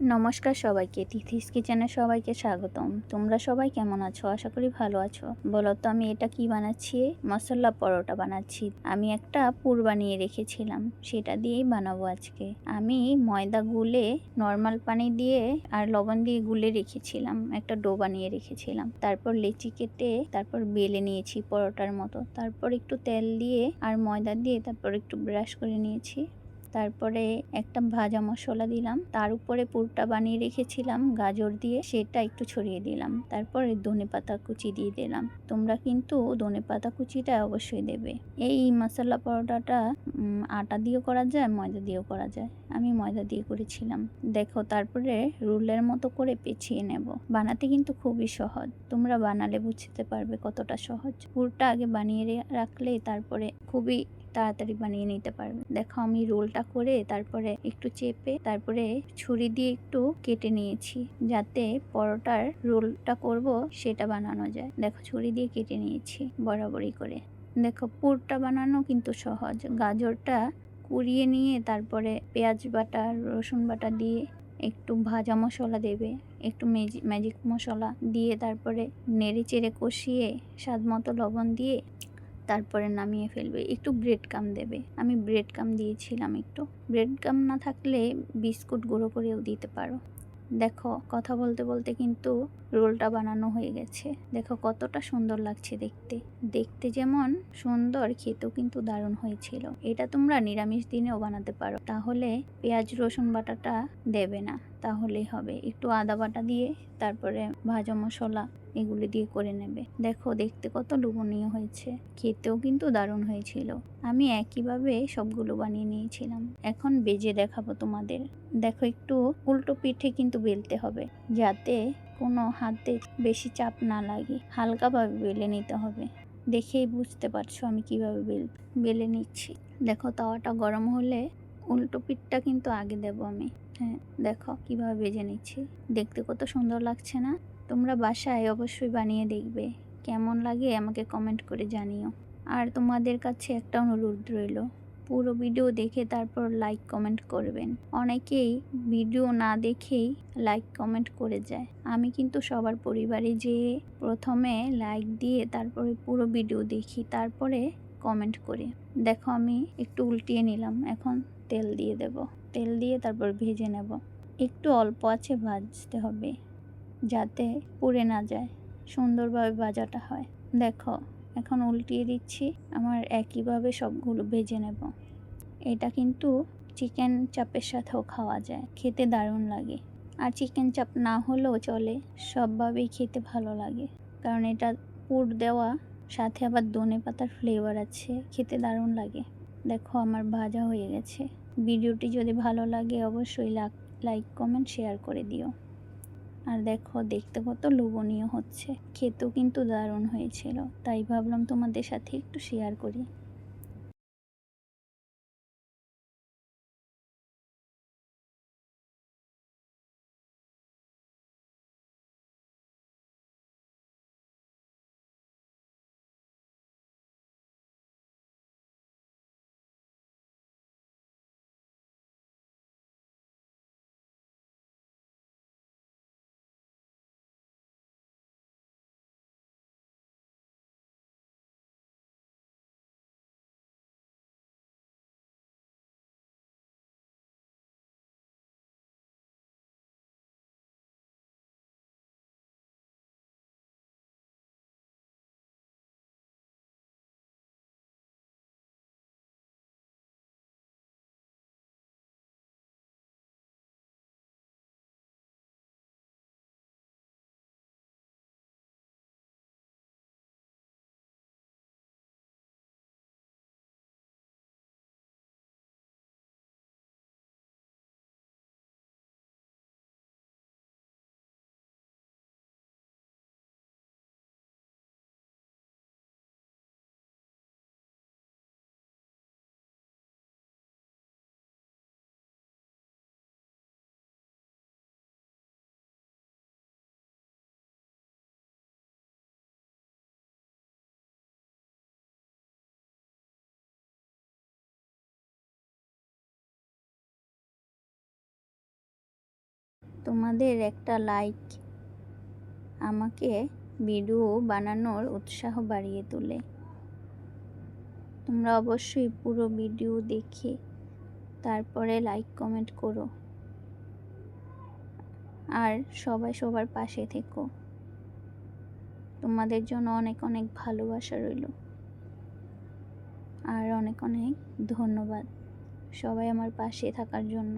নমস্কার সবাইকে, তিথিস কিচেনে সবাইকে স্বাগতম। তোমরা সবাই কেমন আছো? আশা করি ভালো আছো। বলো তো আমি এটা কি বানাচ্ছি? মশলা পরোটা বানাচ্ছি। আমি একটা পুর বানিয়ে রেখেছিলাম, সেটা দিয়েই বানাবো আজকে। আমি ময়দা গুলে নর্মাল পানি দিয়ে আর লবণ দিয়ে গুলে রেখেছিলাম, একটা ডো বানিয়ে রেখেছিলাম। তারপর লেচি কেটে তারপর বেলে নিয়েছি পরোটার মতো। তারপর একটু তেল দিয়ে আর ময়দা দিয়ে তারপর একটু ব্রাশ করে নিয়েছি। তারপরে একটা ভাজা মশলা দিলাম, তার উপরে পুরটা বানিয়ে রেখেছিলাম গাজর দিয়ে, সেটা একটু ছড়িয়ে দিলাম। তারপরে ধনেপাতা কুচি দিয়ে দিলাম। তোমরা কিন্তু ধনেপাতা কুচিটা অবশ্যই দেবে। এই মশলা পরোটাটা আটা দিয়েও করা যায়, ময়দা দিয়েও করা যায়। আমি ময়দা দিয়ে করেছিলাম। দেখো, তারপরে রোলের মতো করে পেঁচিয়ে নেব। বানাতে কিন্তু খুবই সহজ, তোমরা বানালে বুঝতে পারবে কতটা সহজ। পুরটা আগে বানিয়ে রাখলে তারপরে খুবই তাড়াতাড়ি বানিয়ে নিতে পারবে। দেখো, আমি রোলটা করে তারপরে একটু চেপে তারপরে ছুরি দিয়ে একটু কেটে নিয়েছি, যাতে পরোটার রোলটা করব সেটা বানানো যায়। দেখো, ছুরি দিয়ে কেটে নিয়েছি বরাবরই করে। দেখো, পুরটা বানানো কিন্তু সহজ। গাজরটা কুড়িয়ে নিয়ে তারপরে পেঁয়াজ বাটা, রসুন বাটা দিয়ে একটু ভাজা মশলা দেবে, একটু ম্যাজিক মশলা দিয়ে তারপরে নেড়ে চেড়ে কষিয়ে স্বাদ মতো লবণ দিয়ে তারপরে নামিয়ে ফেলবে। একটু ব্রেড কাম দেবে, আমি ব্রেড কাম দিয়েছিলাম। একটু ব্রেড কাম না থাকলে বিস্কুট গুঁড়ো করেও দিতে পারো। দেখো, কথা বলতে বলতে কিন্তু রোলটা বানানো হয়ে গেছে। দেখো কতটা সুন্দর লাগছে দেখতে। দেখতে যেমন সুন্দর, খেতেও কিন্তু দারুণ হয়েছিল। এটা তোমরা নিরামিষ দিনেও বানাতে পারো, তাহলে পেঁয়াজ রসুন বাটাটা দেবে না, তাহলেই হবে। একটু আদা বাটা দিয়ে তারপরে ভাজা মশলা এগুলি দিয়ে করে নেবে। দেখো, দেখতে কত লোভনীয় হয়েছে, খেতেও কিন্তু দারুণ হয়েছিল। আমি একইভাবে সবগুলো বানিয়ে নিয়েছিলাম। এখন বেজে দেখাবো তোমাদের। দেখো, একটু উল্টো পিঠে কিন্তু বেলতে হবে, যাতে কোনো হাতে বেশি চাপ না লাগে। হালকাভাবে বেলে নিতে হবে। দেখেই বুঝতে পারছো আমি কিভাবে বেলে নিচ্ছি। দেখো, তাওয়াটা গরম হলে উল্টো পিঠটা কিন্তু আগে দেব আমি। হ্যাঁ, দেখো কিভাবে ভেজে নিচ্ছি। দেখতে কত সুন্দর লাগছে না? তোমরা বাসায় অবশ্যই বানিয়ে দেখবে, কেমন লাগে আমাকে কমেন্ট করে জানিও। আর তোমাদের কাছে একটা অনুরোধ রইল, পুরো ভিডিও দেখে তারপর লাইক কমেন্ট করবেন। অনেকেই ভিডিও না দেখেই লাইক কমেন্ট করে যায়। আমি কিন্তু সবার পরিবারে যেয়ে প্রথমে লাইক দিয়ে তারপরে পুরো ভিডিও দেখি, তারপরে কমেন্ট করি। দেখো, আমি একটু উল্টিয়ে নিলাম। এখন তেল দিয়ে দেব। তেল দিয়ে তারপর ভেজে নেব। একটু অল্প আছে ভাজতে হবে, যাতে পুড়ে না যায়, সুন্দরভাবে ভাজাটা হয়। দেখো, এখন উল্টিয়ে দিচ্ছি। আমার একইভাবে সবগুলো ভেজে নেব। এটা কিন্তু চিকেন চাপের সাথেও খাওয়া যায়, খেতে দারুণ লাগে। আর চিকেন চাপ না হলেও চলে, সবভাবেই খেতে ভালো লাগে, কারণ এটা পুর দেওয়া, সাথে আবার ধনেপাতার ফ্লেভার আছে, খেতে দারুণ লাগে। দেখো, আমার ভাজা হয়ে গেছে। ভিডিওটি যদি ভালো লাগে অবশ্যই লাইক কমেন্ট শেয়ার করে দিও। আর দেখো, দেখতে কত লোভনীয় হচ্ছে, খেতেও কিন্তু দারুণ হয়েছিল, তাই ভাবলাম তোমাদের সাথে একটু শেয়ার করি। তোমাদের একটা লাইক আমাকে ভিডিও বানানোর উৎসাহ বাড়িয়ে তোলে। তোমরা অবশ্যই পুরো ভিডিও দেখে তারপরে লাইক কমেন্ট করো, আর সবাই সবার পাশে থেকো। তোমাদের জন্য অনেক অনেক ভালোবাসা রইল, আর অনেক অনেক ধন্যবাদ সবাই আমার পাশে থাকার জন্য।